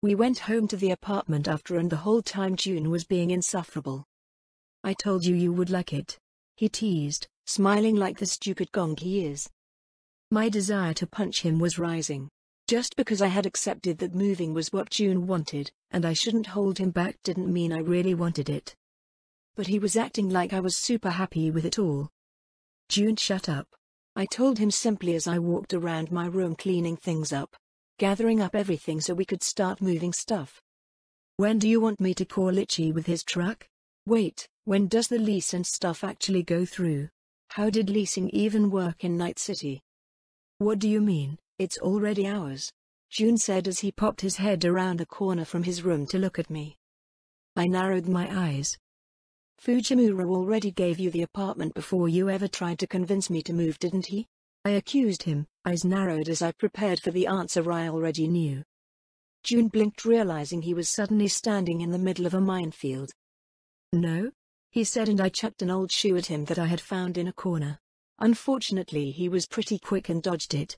We went home to the apartment after, and the whole time June was being insufferable. "I told you you would like it," he teased, smiling like the stupid gong he is. My desire to punch him was rising. Just because I had accepted that moving was what June wanted, and I shouldn't hold him back, didn't mean I really wanted it. But he was acting like I was super happy with it all. "June, shut up," I told him simply as I walked around my room cleaning things up, gathering up everything so we could start moving stuff. "When do you want me to call Itchy with his truck? Wait, when does the lease and stuff actually go through? How did leasing even work in Night City?" "What do you mean, it's already ours?" June said as he popped his head around the corner from his room to look at me. I narrowed my eyes. "Fujimura already gave you the apartment before you ever tried to convince me to move, didn't he?" I accused him, eyes narrowed as I prepared for the answer I already knew. June blinked, realizing he was suddenly standing in the middle of a minefield. "No," he said, and I chucked an old shoe at him that I had found in a corner. Unfortunately, he was pretty quick and dodged it.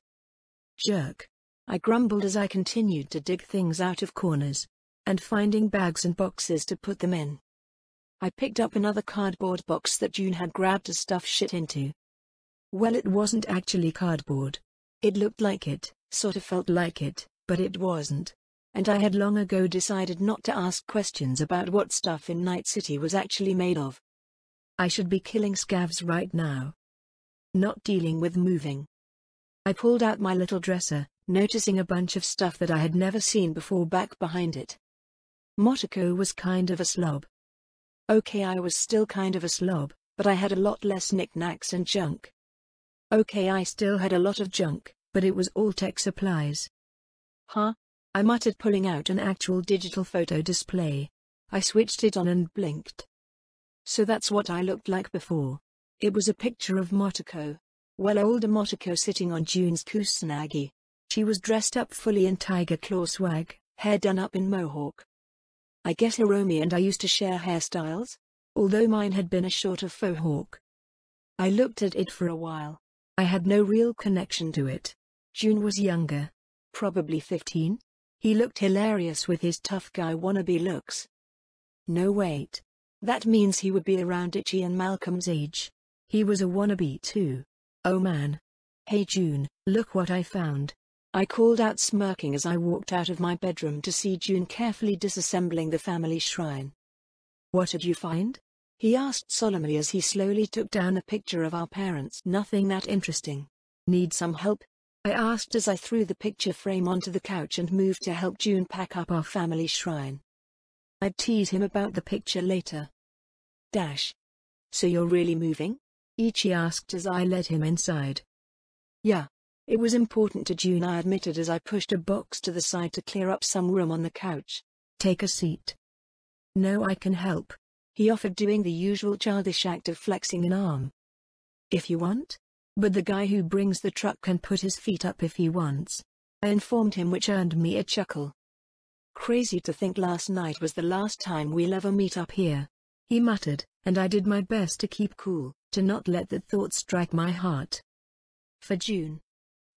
"Jerk," I grumbled as I continued to dig things out of corners, and finding bags and boxes to put them in. I picked up another cardboard box that June had grabbed to stuff shit into. Well, it wasn't actually cardboard. It looked like it, sort of felt like it, but it wasn't. And I had long ago decided not to ask questions about what stuff in Night City was actually made of. I should be killing scavs right now, not dealing with moving. I pulled out my little dresser, noticing a bunch of stuff that I had never seen before back behind it. Motoko was kind of a slob. Okay, I was still kind of a slob, but I had a lot less knickknacks and junk. Okay, I still had a lot of junk, but it was all tech supplies. "Huh?" I muttered, pulling out an actual digital photo display. I switched it on and blinked. So that's what I looked like before. It was a picture of Motoko. Well, older Motoko sitting on June's kusanagi. She was dressed up fully in tiger claw swag, hair done up in mohawk. I guess Hiromi and I used to share hairstyles, although mine had been a shorter faux hawk. I looked at it for a while. I had no real connection to it. June was younger. Probably 15? He looked hilarious with his tough guy wannabe looks. No, wait. That means he would be around Itchy and Malcolm's age. He was a wannabe too. Oh man. "Hey June, look what I found," I called out, smirking as I walked out of my bedroom to see June carefully disassembling the family shrine. "What did you find?" he asked solemnly as he slowly took down a picture of our parents. "Nothing that interesting. Need some help?" I asked as I threw the picture frame onto the couch and moved to help June pack up our family shrine. I'd tease him about the picture later. So you're really moving?" Ichi asked as I led him inside. "Yeah. It was important to June," I admitted as I pushed a box to the side to clear up some room on the couch. "Take a seat." "No, I can help," he offered, doing the usual childish act of flexing an arm. "If you want. But the guy who brings the truck can put his feet up if he wants," I informed him, which earned me a chuckle. "Crazy to think last night was the last time we'll ever meet up here," he muttered, and I did my best to keep cool, to not let the thought strike my heart. "For June?"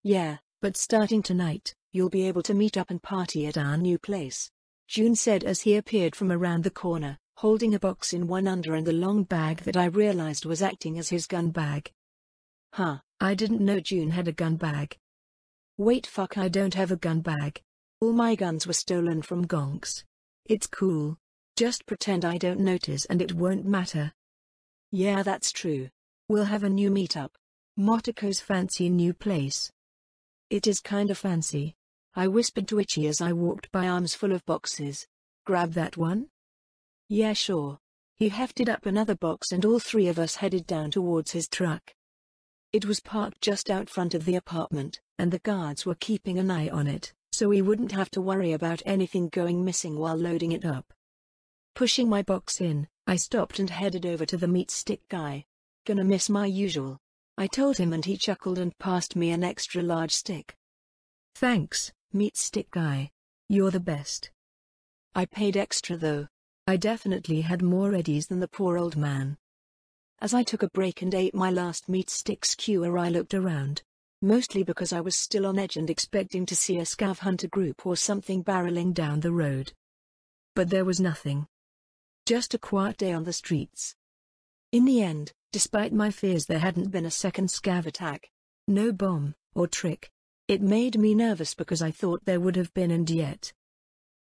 "Yeah, but starting tonight, you'll be able to meet up and party at our new place," June said as he appeared from around the corner, holding a box in one under and the long bag that I realized was acting as his gun bag. "Huh, I didn't know June had a gun bag." "Wait, fuck, I don't have a gun bag. All my guns were stolen from gonks. It's cool. Just pretend I don't notice and it won't matter." "Yeah, that's true. We'll have a new meetup. Motoko's fancy new place." "It is kinda fancy," I whispered to Itchy as I walked by, arms full of boxes. "Grab that one?" "Yeah, sure." He hefted up another box and all three of us headed down towards his truck. It was parked just out front of the apartment, and the guards were keeping an eye on it, so we wouldn't have to worry about anything going missing while loading it up. Pushing my box in, I stopped and headed over to the meat stick guy. "Gonna miss my usual," I told him, and he chuckled and passed me an extra large stick. "Thanks, meat stick guy. You're the best." I paid extra though. I definitely had more eddies than the poor old man. As I took a break and ate my last meat stick skewer, I looked around. mostly because I was still on edge and expecting to see a scav hunter group or something barreling down the road. But there was nothing. Just a quiet day on the streets. In the end, despite my fears, there hadn't been a second scav attack. No bomb or trick. It made me nervous because I thought there would have been, and yet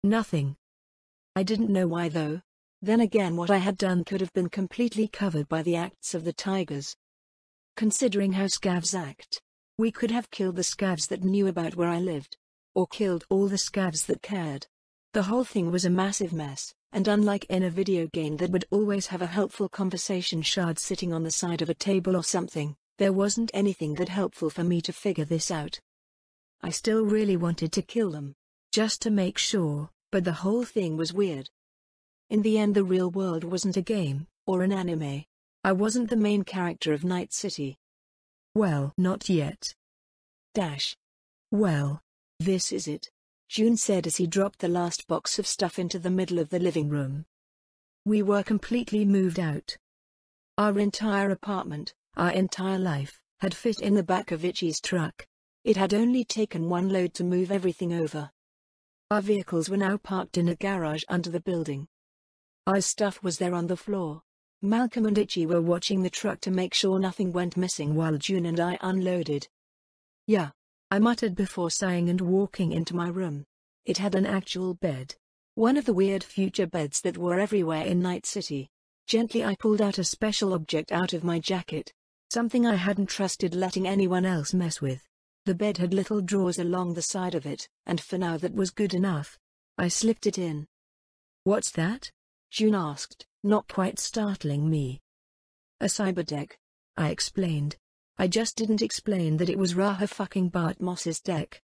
nothing. I didn't know why though. Then again, what I had done could have been completely covered by the acts of the tigers. Considering how scavs act, we could have killed the scavs that knew about where I lived. Or killed all the scavs that cared. The whole thing was a massive mess, and unlike in a video game that would always have a helpful conversation shard sitting on the side of a table or something, there wasn't anything that helpful for me to figure this out. I still really wanted to kill them, just to make sure, but the whole thing was weird. In the end, the real world wasn't a game, or an anime. I wasn't the main character of Night City. Well, not yet. Well, this is it, June said as he dropped the last box of stuff into the middle of the living room. We were completely moved out. Our entire apartment, our entire life, had fit in the back of Itchy's truck. It had only taken one load to move everything over. Our vehicles were now parked in a garage under the building. Our stuff was there on the floor. Malcolm and Itchy were watching the truck to make sure nothing went missing while June and I unloaded. Yeah, I muttered before sighing and walking into my room. It had an actual bed. One of the weird future beds that were everywhere in Night City. Gently I pulled out a special object out of my jacket. Something I hadn't trusted letting anyone else mess with. The bed had little drawers along the side of it, and for now that was good enough. I slipped it in. What's that? June asked, not quite startling me. A cyberdeck, I explained. I just didn't explain that it was Raha fucking Bart Moss's deck.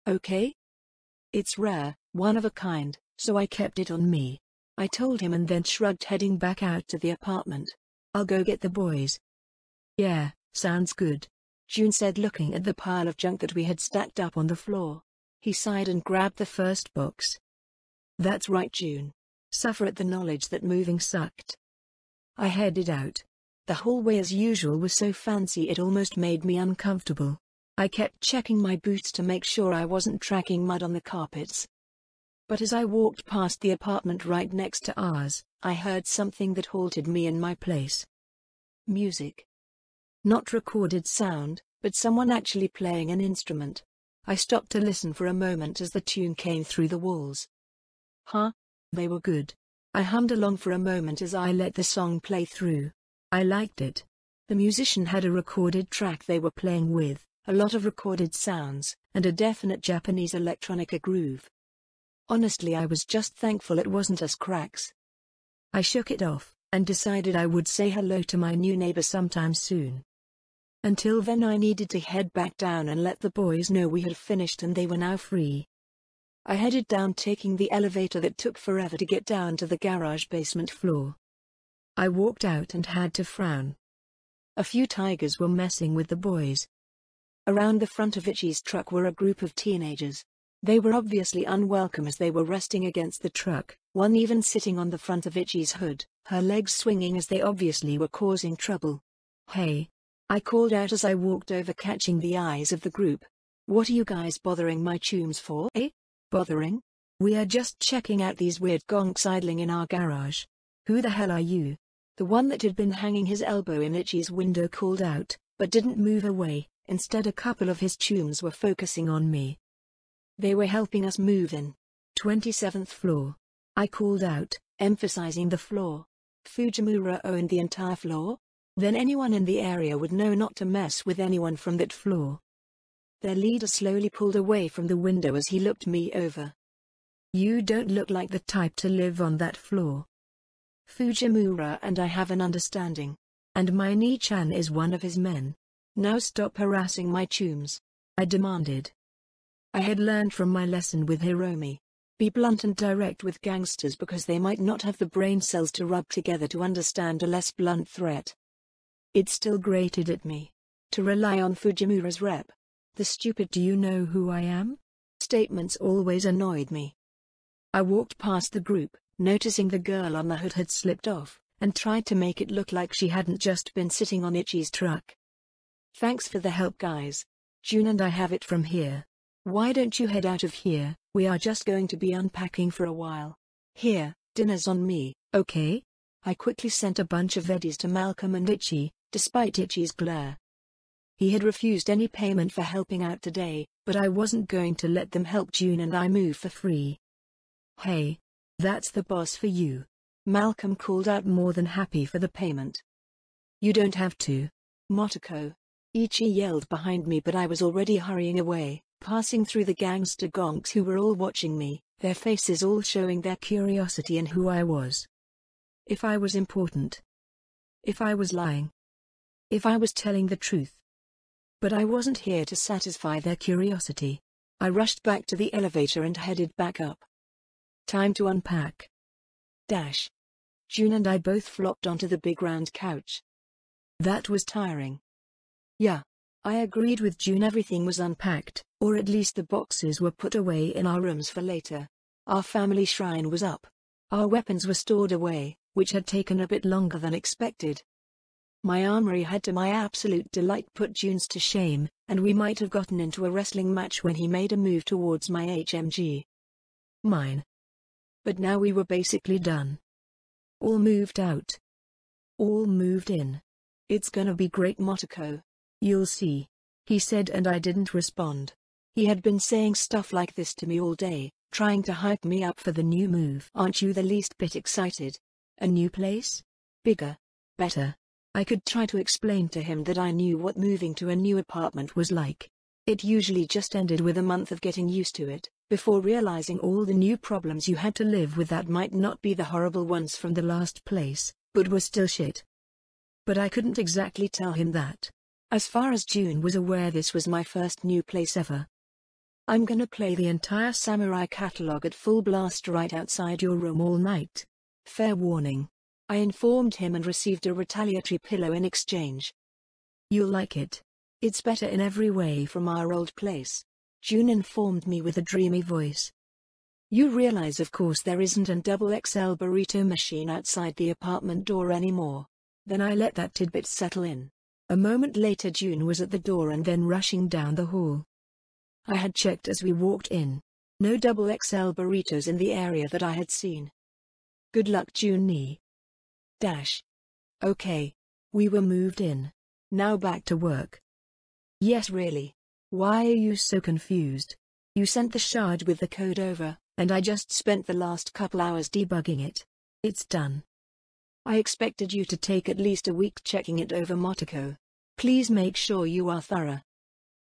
Okay? It's rare, one of a kind, so I kept it on me. I told him and then shrugged, heading back out to the apartment. I'll go get the boys. Yeah, sounds good, June said, looking at the pile of junk that we had stacked up on the floor. He sighed and grabbed the first box. That's right, June. Suffer at the knowledge that moving sucked. I headed out. The hallway as usual was so fancy it almost made me uncomfortable. I kept checking my boots to make sure I wasn't tracking mud on the carpets. But as I walked past the apartment right next to ours, I heard something that halted me in my place. Music. Not recorded sound, but someone actually playing an instrument. I stopped to listen for a moment as the tune came through the walls. Huh? They were good. I hummed along for a moment as I let the song play through. I liked it. The musician had a recorded track they were playing with, a lot of recorded sounds, and a definite Japanese electronica groove. Honestly, I was just thankful it wasn't us cracks. I shook it off, and decided I would say hello to my new neighbor sometime soon. Until then I needed to head back down and let the boys know we had finished and they were now free. I headed down, taking the elevator that took forever to get down to the garage basement floor. I walked out and had to frown. A few tigers were messing with the boys. Around the front of Itchy's truck were a group of teenagers. They were obviously unwelcome as they were resting against the truck, one even sitting on the front of Itchy's hood, her legs swinging as they obviously were causing trouble. Hey! I called out as I walked over, catching the eyes of the group. What are you guys bothering my chums for, eh? Bothering? We are just checking out these weird gonks idling in our garage. Who the hell are you? The one that had been hanging his elbow in Itchy's window called out, but didn't move away. Instead, a couple of his chums were focusing on me. They were helping us move in. 27th floor. I called out, emphasizing the floor. Fujimura owned the entire floor? Then anyone in the area would know not to mess with anyone from that floor. Their leader slowly pulled away from the window as he looked me over. You don't look like the type to live on that floor. Fujimura and I have an understanding. And my Ni-chan is one of his men. Now stop harassing my chums, I demanded. I had learned from my lesson with Hiromi. Be blunt and direct with gangsters because they might not have the brain cells to rub together to understand a less blunt threat. It still grated at me. To rely on Fujimura's rep. The stupid "do you know who I am?" statements always annoyed me. I walked past the group, noticing the girl on the hood had slipped off, and tried to make it look like she hadn't just been sitting on Itchy's truck. Thanks for the help, guys. June and I have it from here. Why don't you head out of here? We are just going to be unpacking for a while. Here, dinner's on me, okay? I quickly sent a bunch of eddies to Malcolm and Itchy, despite Itchy's glare. He had refused any payment for helping out today, but I wasn't going to let them help June and I move for free. Hey. That's the boss for you. Malcolm called out, more than happy for the payment. You don't have to. Motoko. Ichi yelled behind me, but I was already hurrying away, passing through the gangster gonks who were all watching me, their faces all showing their curiosity in who I was. If I was important. If I was lying. If I was telling the truth. But I wasn't here to satisfy their curiosity. I rushed back to the elevator and headed back up. Time to unpack. June and I both flopped onto the big round couch. That was tiring. Yeah. I agreed with June. Everything was unpacked, or at least the boxes were put away in our rooms for later. Our family shrine was up. Our weapons were stored away, which had taken a bit longer than expected. My armory had, to my absolute delight, put June's to shame, and we might have gotten into a wrestling match when he made a move towards my HMG. Mine. But now we were basically done. All moved out. All moved in. It's gonna be great, Motoko. You'll see. He said, and I didn't respond. He had been saying stuff like this to me all day, trying to hype me up for the new move. Aren't you the least bit excited? A new place? Bigger? Better? I could try to explain to him that I knew what moving to a new apartment was like. It usually just ended with a month of getting used to it, before realizing all the new problems you had to live with that might not be the horrible ones from the last place, but were still shit. But I couldn't exactly tell him that. As far as June was aware, this was my first new place ever. I'm gonna play the entire Samurai catalog at full blast right outside your room all night. Fair warning. I informed him and received a retaliatory pillow in exchange. You'll like it. It's better in every way from our old place, June informed me with a dreamy voice. You realize, of course, there isn't a XXL burrito machine outside the apartment door anymore. Then I let that tidbit settle in. A moment later June was at the door and then rushing down the hall. I had checked as we walked in. No XXL burritos in the area that I had seen. Good luck, June. Okay. We were moved in. Now back to work. Yes, really. Why are you so confused? You sent the shard with the code over, and I just spent the last couple hours debugging it. It's done. I expected you to take at least a week checking it over, Motoko. Please make sure you are thorough.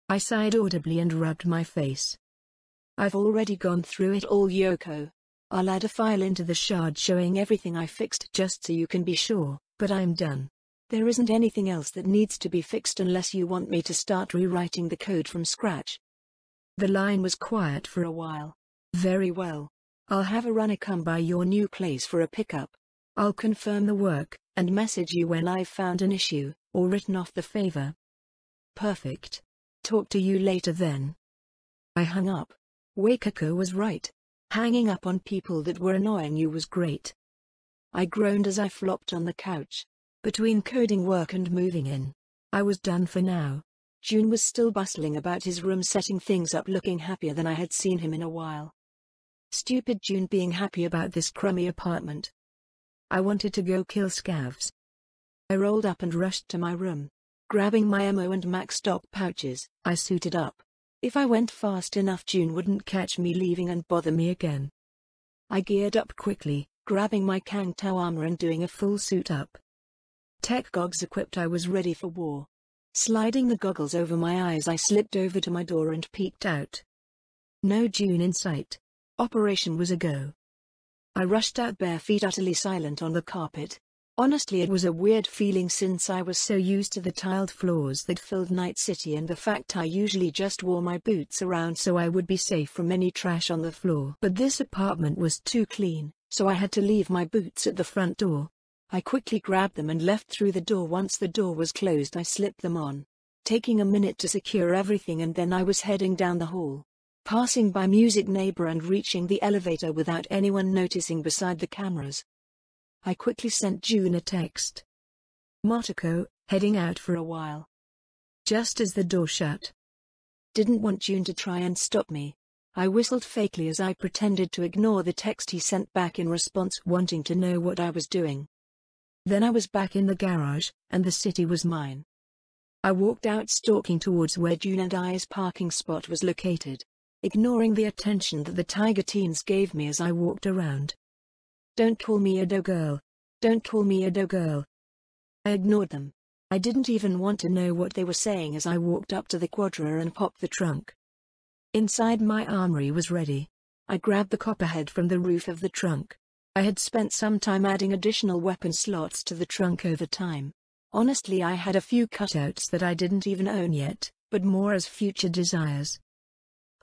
I sighed audibly and rubbed my face. I've already gone through it all, Yoko. I'll add a file into the shard showing everything I fixed just so you can be sure, but I'm done. There isn't anything else that needs to be fixed unless you want me to start rewriting the code from scratch. The line was quiet for a while. Very well. I'll have a runner come by your new place for a pickup. I'll confirm the work, and message you when I've found an issue, or written off the favor. Perfect. Talk to you later then. I hung up. Wakako was right. Hanging up on people that were annoying you was great. I groaned as I flopped on the couch. Between coding work and moving in, I was done for now. June was still bustling about his room setting things up, looking happier than I had seen him in a while. Stupid June being happy about this crummy apartment. I wanted to go kill scavs. I rolled up and rushed to my room. Grabbing my ammo and Mac stock pouches, I suited up. If I went fast enough, June wouldn't catch me leaving and bother me again. I geared up quickly, grabbing my Kangtao armor and doing a full suit up. Tech goggles equipped, I was ready for war. Sliding the goggles over my eyes, I slipped over to my door and peeked out. No June in sight. Operation was a go. I rushed out, bare feet, utterly silent on the carpet. Honestly, it was a weird feeling since I was so used to the tiled floors that filled Night City and the fact I usually just wore my boots around so I would be safe from any trash on the floor. But this apartment was too clean, so I had to leave my boots at the front door. I quickly grabbed them and left through the door. Once the door was closed, I slipped them on, taking a minute to secure everything, and then I was heading down the hall, passing by Music Neighbor and reaching the elevator without anyone noticing beside the cameras. I quickly sent June a text. Motoko, heading out for a while. Just as the door shut. Didn't want June to try and stop me. I whistled fakely as I pretended to ignore the text he sent back in response, wanting to know what I was doing. Then I was back in the garage, and the city was mine. I walked out, stalking towards where June and I's parking spot was located, ignoring the attention that the tiger teens gave me as I walked around. Don't call me a do girl. Don't call me a do girl. I ignored them. I didn't even want to know what they were saying as I walked up to the Quadra and popped the trunk. Inside, my armory was ready. I grabbed the copperhead from the roof of the trunk. I had spent some time adding additional weapon slots to the trunk over time. Honestly, I had a few cutouts that I didn't even own yet, but more as future desires.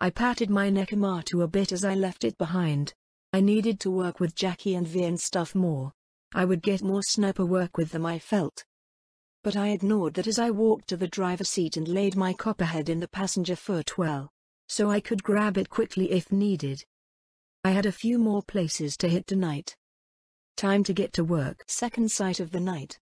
I patted my Nekomato a bit as I left it behind. I needed to work with Jackie and V and stuff more. I would get more sniper work with them, I felt. But I ignored that as I walked to the driver's seat and laid my copperhead in the passenger footwell, so I could grab it quickly if needed. I had a few more places to hit tonight. Time to get to work. Second sight of the night.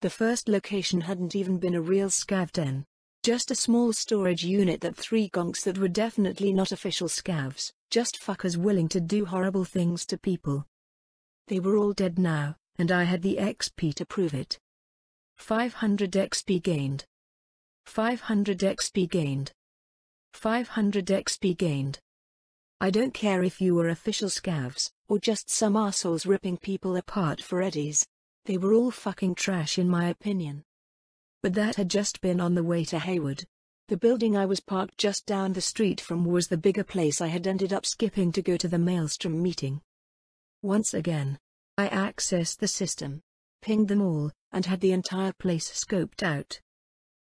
The first location hadn't even been a real scav den. Just a small storage unit that 3 gonks that were definitely not official scavs, just fuckers willing to do horrible things to people. They were all dead now, and I had the XP to prove it. 500 XP gained. 500 XP gained. 500 XP gained. I don't care if you were official scavs, or just some assholes ripping people apart for eddies. They were all fucking trash in my opinion. But that had just been on the way to Haywood. The building I was parked just down the street from was the bigger place I had ended up skipping to go to the Maelstrom meeting. Once again, I accessed the system, pinged them all, and had the entire place scoped out.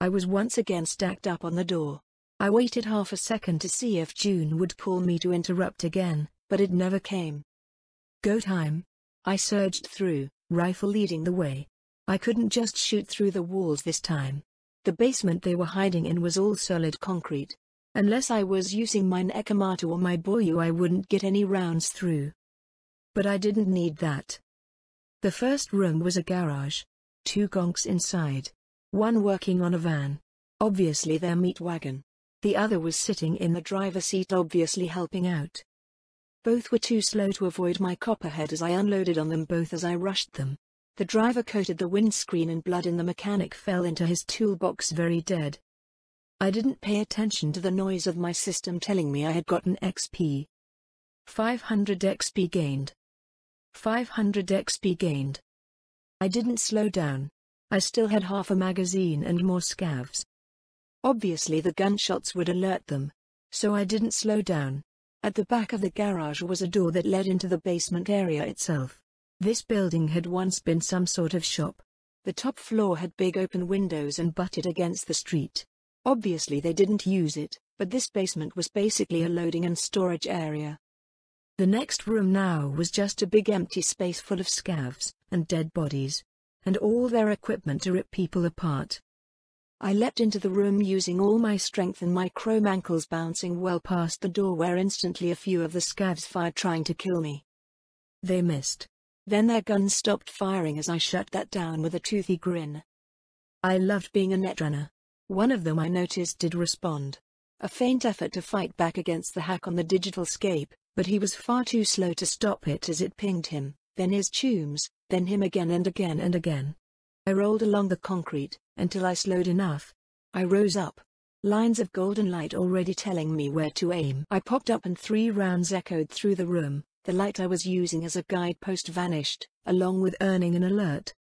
I was once again stacked up on the door. I waited half a second to see if June would call me to interrupt again, but it never came. Go time. I surged through, rifle leading the way. I couldn't just shoot through the walls this time. The basement they were hiding in was all solid concrete. Unless I was using my Nekomato or my Boyu, I wouldn't get any rounds through. But I didn't need that. The first room was a garage. 2 gonks inside. One working on a van. Obviously their meat wagon. The other was sitting in the driver's seat, obviously helping out. Both were too slow to avoid my copperhead as I unloaded on them both as I rushed them. The driver coated the windscreen in blood and the mechanic fell into his toolbox very dead. I didn't pay attention to the noise of my system telling me I had gotten XP. 500 XP gained. 500 XP gained. I didn't slow down. I still had half a magazine and more scavs. Obviously the gunshots would alert them, so I didn't slow down. At the back of the garage was a door that led into the basement area itself. This building had once been some sort of shop. The top floor had big open windows and butted against the street. Obviously they didn't use it, but this basement was basically a loading and storage area. The next room now was just a big empty space full of scavs and dead bodies, and all their equipment to rip people apart. I leapt into the room using all my strength and my chrome ankles bouncing well past the door, where instantly a few of the scavs fired trying to kill me. They missed. Then their guns stopped firing as I shut that down with a toothy grin. I loved being a netrunner. One of them I noticed did respond. A faint effort to fight back against the hack on the digital scape, but he was far too slow to stop it as it pinged him, then his tombs, then him again and again and again. I rolled along the concrete, until I slowed enough. I rose up. Lines of golden light already telling me where to aim. I popped up and 3 rounds echoed through the room. The light I was using as a guidepost vanished, along with earning an alert.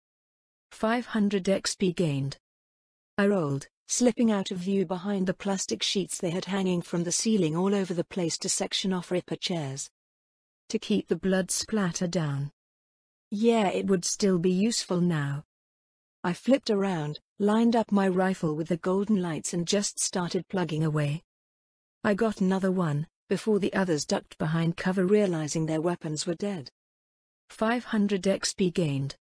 500 XP gained. I rolled, slipping out of view behind the plastic sheets they had hanging from the ceiling all over the place to section off ripper chairs. To keep the blood splatter down. Yeah, it would still be useful now. I flipped around, lined up my rifle with the golden lights and just started plugging away. I got another one, before the others ducked behind cover realizing their weapons were dead. 500 XP gained.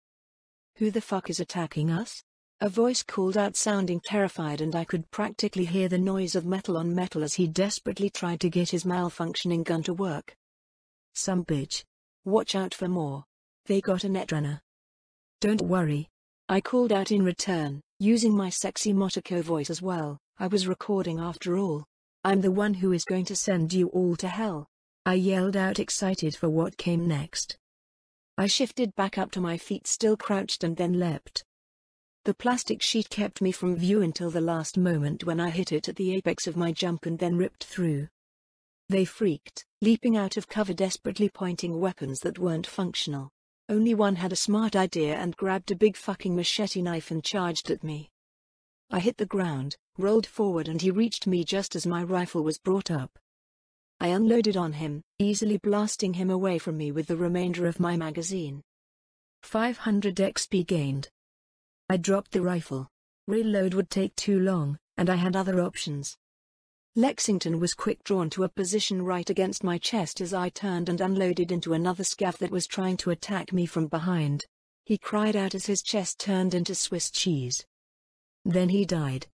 Who the fuck is attacking us? A voice called out, sounding terrified, and I could practically hear the noise of metal on metal as he desperately tried to get his malfunctioning gun to work. Some bitch. Watch out for more. They got a netrunner. Don't worry. I called out in return, using my sexy Motoko voice as well. I was recording after all. I'm the one who is going to send you all to hell. I yelled out, excited for what came next. I shifted back up to my feet, still crouched, and then leapt. The plastic sheet kept me from view until the last moment, when I hit it at the apex of my jump and then ripped through. They freaked, leaping out of cover, desperately pointing weapons that weren't functional. Only one had a smart idea and grabbed a big fucking machete knife and charged at me. I hit the ground, rolled forward, and he reached me just as my rifle was brought up. I unloaded on him, easily blasting him away from me with the remainder of my magazine. 500 XP gained. I dropped the rifle. Reload would take too long, and I had other options. Lexington was quick, drawn to a position right against my chest as I turned and unloaded into another scav that was trying to attack me from behind. He cried out as his chest turned into Swiss cheese. Then he died.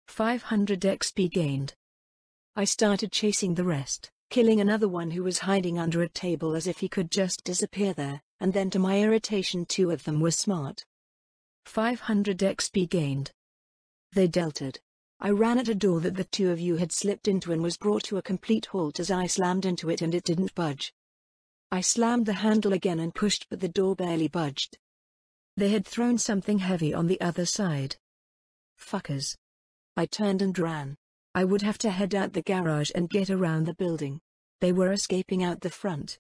500 XP gained. I started chasing the rest, killing another one who was hiding under a table as if he could just disappear there, and then to my irritation 2 of them were smart. 500 XP gained. They delted. I ran at a door that the 2 of you had slipped into and was brought to a complete halt as I slammed into it, and it didn't budge. I slammed the handle again and pushed, but the door barely budged. They had thrown something heavy on the other side. Fuckers. I turned and ran. I would have to head out the garage and get around the building. They were escaping out the front.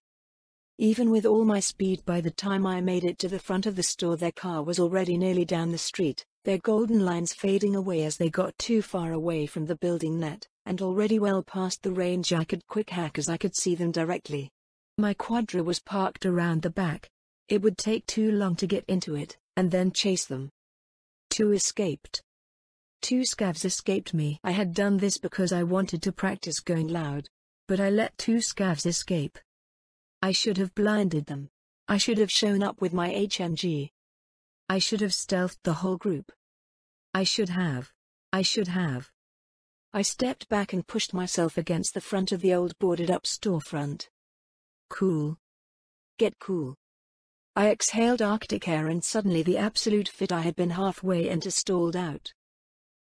Even with all my speed, by the time I made it to the front of the store, their car was already nearly down the street, their golden lines fading away as they got too far away from the building net, and already well past the range I could quick hack as I could see them directly. My Quadra was parked around the back. It would take too long to get into it, and then chase them. 2 escaped. 2 scavs escaped me. I had done this because I wanted to practice going loud. But I let 2 scavs escape. I should have blinded them. I should have shown up with my HMG. I should have stealthed the whole group. I should have. I stepped back and pushed myself against the front of the old boarded-up storefront. Cool. Get cool. I exhaled Arctic air, and suddenly the absolute fit I had been halfway into stalled out.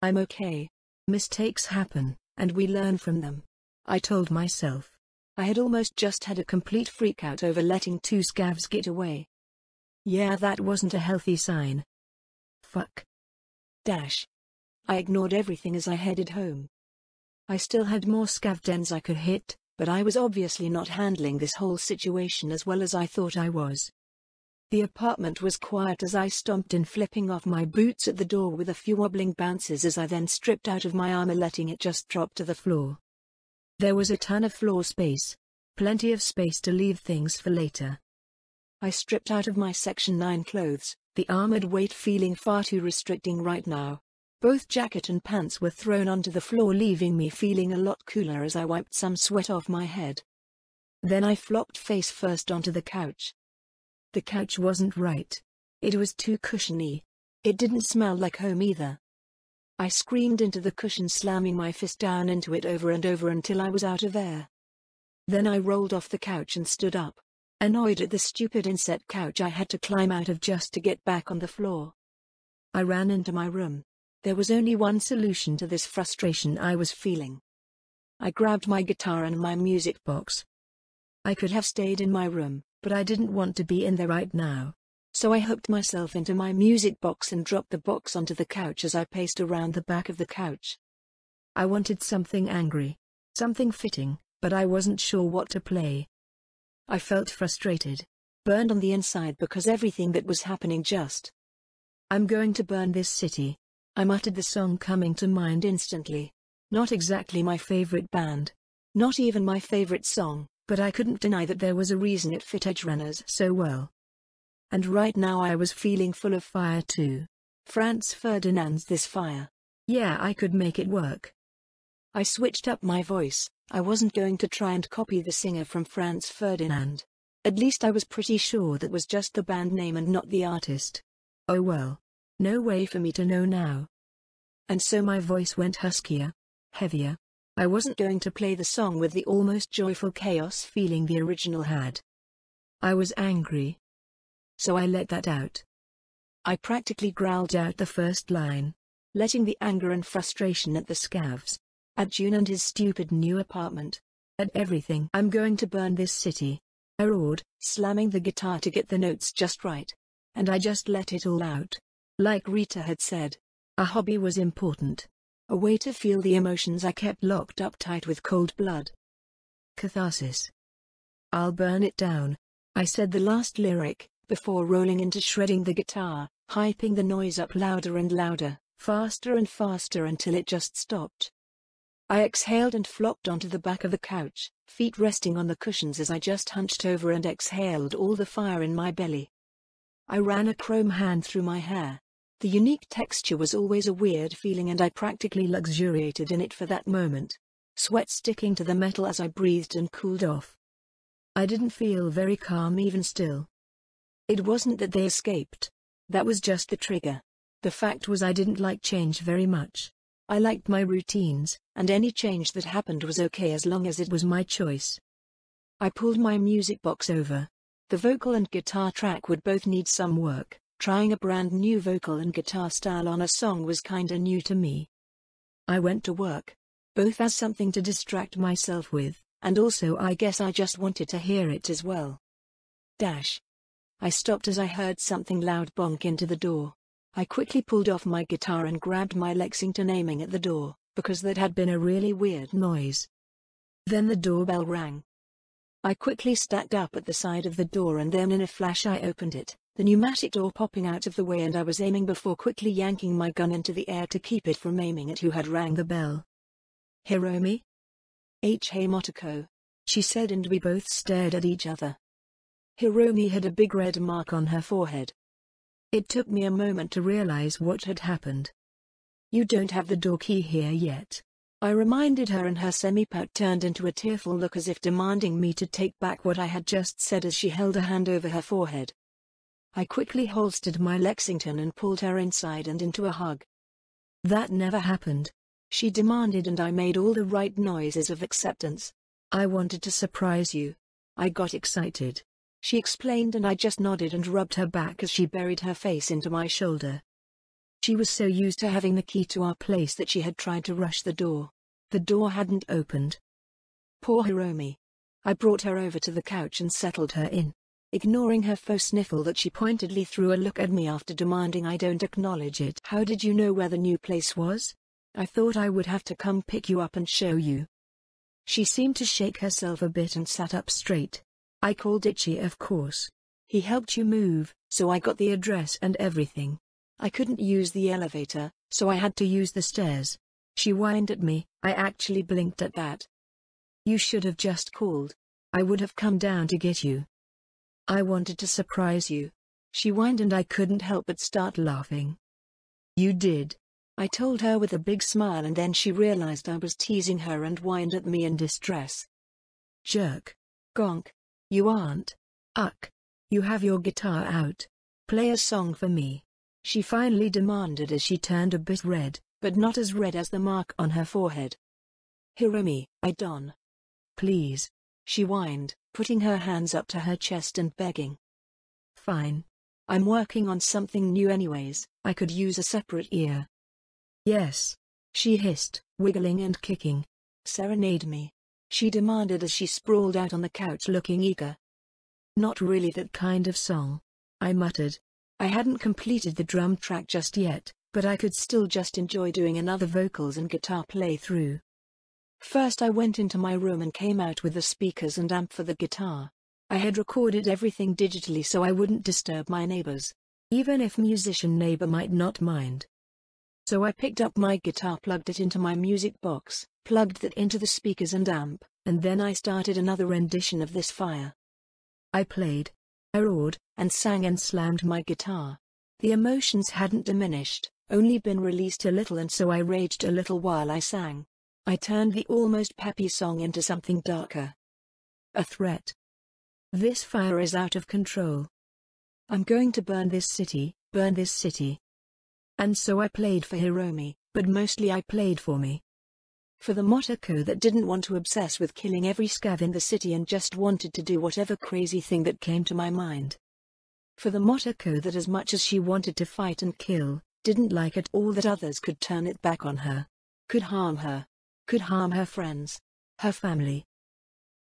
I'm okay. Mistakes happen, and we learn from them, I told myself. I had almost just had a complete freakout over letting 2 scavs get away. Yeah, that wasn't a healthy sign. Fuck. Dash. I ignored everything as I headed home. I still had more scav dens I could hit, but I was obviously not handling this whole situation as well as I thought I was. The apartment was quiet as I stomped in, flipping off my boots at the door with a few wobbling bounces as I then stripped out of my armor, letting it just drop to the floor. There was a ton of floor space. Plenty of space to leave things for later. I stripped out of my Section 9 clothes, the armored weight feeling far too restricting right now. Both jacket and pants were thrown onto the floor, leaving me feeling a lot cooler as I wiped some sweat off my head. Then I flopped face first onto the couch. The couch wasn't right. It was too cushiony. It didn't smell like home either. I screamed into the cushion, slamming my fist down into it over and over until I was out of air. Then I rolled off the couch and stood up, annoyed at the stupid inset couch I had to climb out of just to get back on the floor. I ran into my room. There was only one solution to this frustration I was feeling. I grabbed my guitar and my music box. I could have stayed in my room, but I didn't want to be in there right now. So I hooked myself into my music box and dropped the box onto the couch as I paced around the back of the couch. I wanted something angry, something fitting, but I wasn't sure what to play. I felt frustrated, burned on the inside because everything that was happening just. I'm going to burn this city. I muttered the song coming to mind instantly. Not exactly my favorite band. Not even my favorite song, but I couldn't deny that there was a reason it fit Edge Runners so well. And right now I was feeling full of fire too. Franz Ferdinand's This Fire. Yeah, I could make it work. I switched up my voice. I wasn't going to try and copy the singer from Franz Ferdinand. At least I was pretty sure that was just the band name and not the artist. Oh well. No way for me to know now. And so my voice went huskier, heavier. I wasn't going to play the song with the almost joyful chaos feeling the original had. I was angry. So I let that out. I practically growled out the first line, letting the anger and frustration at the scavs At June and his stupid new apartment. At everything. I'm going to burn this city. I roared, slamming the guitar to get the notes just right. And I just let it all out. Like Rita had said, a hobby was important. A way to feel the emotions I kept locked up tight with cold blood. Catharsis. I'll burn it down. I said the last lyric, before rolling into shredding the guitar, hyping the noise up louder and louder, faster and faster until it just stopped. I exhaled and flopped onto the back of the couch, feet resting on the cushions as I just hunched over and exhaled all the fire in my belly. I ran a chrome hand through my hair. The unique texture was always a weird feeling and I practically luxuriated in it for that moment. Sweat sticking to the metal as I breathed and cooled off. I didn't feel very calm even still. It wasn't that they escaped. That was just the trigger. The fact was I didn't like change very much. I liked my routines, and any change that happened was okay as long as it was my choice. I pulled my music box over. The vocal and guitar track would both need some work. Trying a brand new vocal and guitar style on a song was kinda new to me. I went to work. Both as something to distract myself with, and also I guess I just wanted to hear it as well. I stopped as I heard something loud bonk into the door. I quickly pulled off my guitar and grabbed my Lexington aiming at the door, because that had been a really weird noise. Then the doorbell rang. I quickly stacked up at the side of the door and then in a flash I opened it, the pneumatic door popping out of the way and I was aiming before quickly yanking my gun into the air to keep it from aiming at who had rang the bell. Hiromi? Hey Motoko, she said and we both stared at each other. Hiromi had a big red mark on her forehead. It took me a moment to realize what had happened. You don't have the door key here yet. I reminded her and her semi-pout turned into a tearful look as if demanding me to take back what I had just said as she held a hand over her forehead. I quickly holstered my Lexington and pulled her inside and into a hug. That never happened. She demanded and I made all the right noises of acceptance. I wanted to surprise you. I got excited. She explained and I just nodded and rubbed her back as she buried her face into my shoulder. She was so used to having the key to our place that she had tried to rush the door. The door hadn't opened. Poor Hiromi. I brought her over to the couch and settled her in. Ignoring her faux sniffle that she pointedly threw a look at me after demanding I don't acknowledge it. How did you know where the new place was? I thought I would have to come pick you up and show you. She seemed to shake herself a bit and sat up straight. I called Ichi of course. He helped you move, so I got the address and everything. I couldn't use the elevator, so I had to use the stairs. She whined at me. I actually blinked at that. You should have just called. I would have come down to get you. I wanted to surprise you. She whined and I couldn't help but start laughing. You did. I told her with a big smile and then she realized I was teasing her and whined at me in distress. Jerk. Gonk. You aren't. Uck. You have your guitar out. Play a song for me. She finally demanded as she turned a bit red, but not as red as the mark on her forehead. Hiromi, I don't. Please. She whined, putting her hands up to her chest and begging. Fine. I'm working on something new anyways, I could use a separate ear. Yes. She hissed, wiggling and kicking. Serenade me. She demanded as she sprawled out on the couch looking eager. Not really that kind of song. I muttered. I hadn't completed the drum track just yet, but I could still just enjoy doing another vocals and guitar playthrough. First I went into my room and came out with the speakers and amp for the guitar. I had recorded everything digitally so I wouldn't disturb my neighbors, even if musician neighbor might not mind. So I picked up my guitar, plugged it into my music box, plugged that into the speakers and amp, and then I started another rendition of This Fire. I played, I roared, and sang and slammed my guitar. The emotions hadn't diminished, only been released a little, and so I raged a little while I sang. I turned the almost peppy song into something darker. A threat. This fire is out of control. I'm going to burn this city, burn this city. And so I played for Hiromi, but mostly I played for me. For the Motoko that didn't want to obsess with killing every scav in the city and just wanted to do whatever crazy thing that came to my mind. For the Motoko that as much as she wanted to fight and kill, didn't like at all that others could turn it back on her, could harm her, could harm her friends, her family.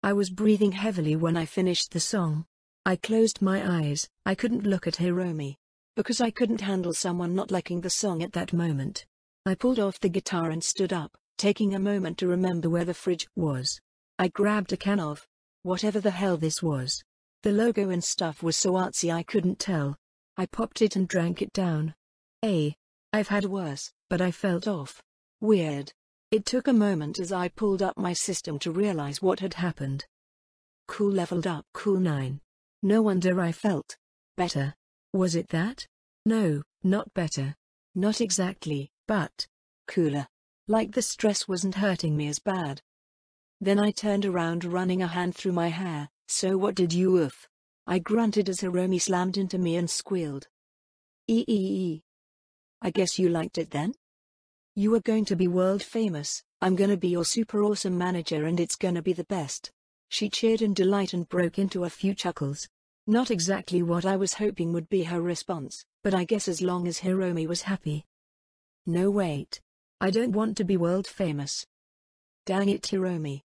I was breathing heavily when I finished the song. I closed my eyes. I couldn't look at Hiromi, because I couldn't handle someone not liking the song at that moment. I pulled off the guitar and stood up, taking a moment to remember where the fridge was. I grabbed a can of whatever the hell this was. The logo and stuff was so artsy I couldn't tell. I popped it and drank it down. I've had worse, but I felt off. Weird. It took a moment as I pulled up my system to realize what had happened. Cool leveled up. Cool 9. No wonder I felt better. Was it that? No, not better. Not exactly, but cooler. Like the stress wasn't hurting me as bad. Then I turned around, running a hand through my hair. So what did you oof? I grunted as Hiromi slammed into me and squealed. I guess you liked it then? You are going to be world famous. I'm gonna be your super awesome manager and it's gonna be the best. She cheered in delight and broke into a few chuckles. Not exactly what I was hoping would be her response, but I guess as long as Hiromi was happy. No wait. I don't want to be world famous. Dang it, Hiromi.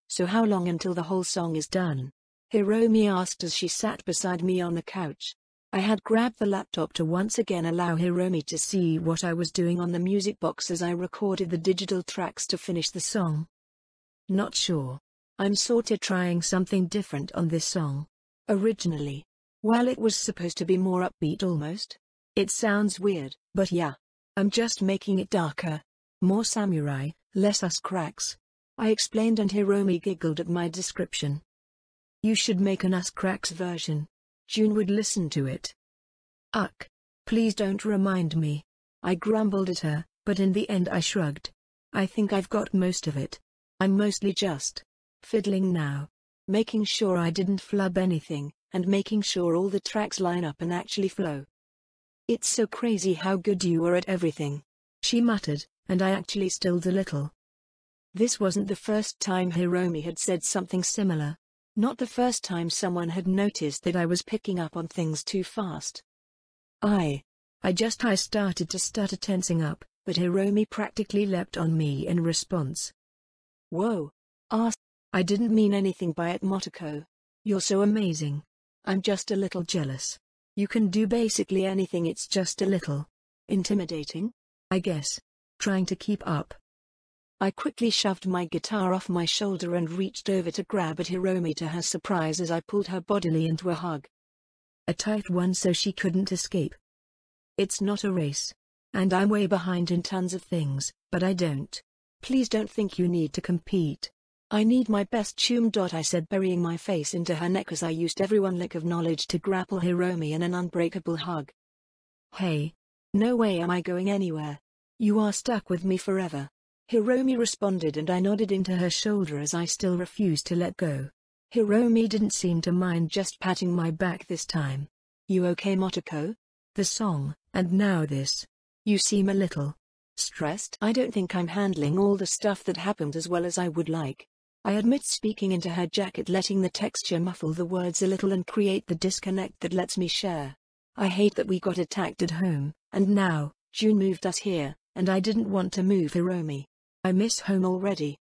So how long until the whole song is done? Hiromi asked as she sat beside me on the couch. I had grabbed the laptop to once again allow Hiromi to see what I was doing on the music box as I recorded the digital tracks to finish the song. Not sure. I'm sorta trying something different on this song. Originally, while it was supposed to be more upbeat almost. It sounds weird, but yeah. I'm just making it darker. More samurai, less us cracks. I explained and Hiromi giggled at my description. You should make an us cracks version. June would listen to it. Uck. Please don't remind me. I grumbled at her, but in the end I shrugged. I think I've got most of it. I'm mostly just fiddling now. Making sure I didn't flub anything, and making sure all the tracks line up and actually flow. It's so crazy how good you are at everything. She muttered, and I actually stilled a little. This wasn't the first time Hiromi had said something similar. Not the first time someone had noticed that I was picking up on things too fast. I started to stutter, tensing up, but Hiromi practically leapt on me in response. Whoa. I didn't mean anything by it, Motoko. You're so amazing. I'm just a little jealous. You can do basically anything, it's just a little intimidating, I guess. Trying to keep up. I quickly shoved my guitar off my shoulder and reached over to grab at Hiromi, to her surprise, as I pulled her bodily into a hug. A tight one so she couldn't escape. It's not a race. And I'm way behind in tons of things, but I don't. Please don't think you need to compete. I need my best tune. I said, burying my face into her neck as I used every one lick of knowledge to grapple Hiromi in an unbreakable hug. Hey. No way am I going anywhere. You are stuck with me forever. Hiromi responded, and I nodded into her shoulder as I still refused to let go. Hiromi didn't seem to mind, just patting my back this time. You okay, Motoko? The song, and now this. You seem a little stressed. I don't think I'm handling all the stuff that happened as well as I would like. I admit, speaking into her jacket, letting the texture muffle the words a little and create the disconnect that lets me share. I hate that we got attacked at home, and now, June moved us here, and I didn't want to move Hiromi. I miss home already.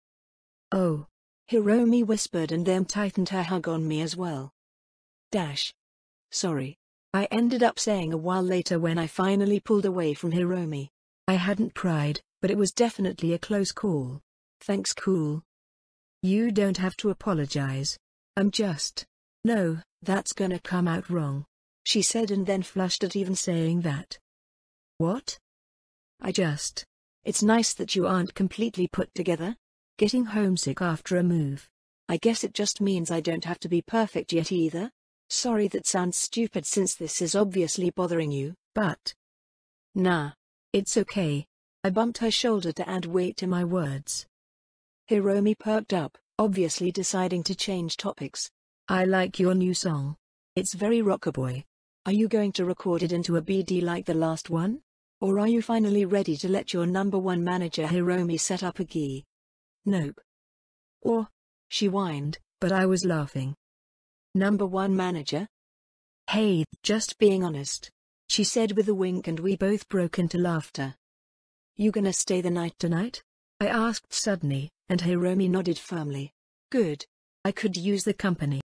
Oh. Hiromi whispered and then tightened her hug on me as well. Sorry. I ended up saying a while later when I finally pulled away from Hiromi. I hadn't cried, but it was definitely a close call. Thanks, cool. You don't have to apologize. I'm just. No, that's gonna come out wrong. She said and then flushed at even saying that. What? It's nice that you aren't completely put together. Getting homesick after a move. I guess it just means I don't have to be perfect yet either. Sorry, that sounds stupid since this is obviously bothering you, but. Nah. It's okay. I bumped her shoulder to add weight to my words. Hiromi perked up, obviously deciding to change topics. I like your new song. It's very rockaboy. Are you going to record it into a BD like the last one? Or are you finally ready to let your number one manager Hiromi set up a gi? Nope. Or, she whined, but I was laughing. Number one manager? Hey, just being honest, she said with a wink, and we both broke into laughter. You gonna stay the night tonight? I asked suddenly, and Hiromi nodded firmly. Good. I could use the company.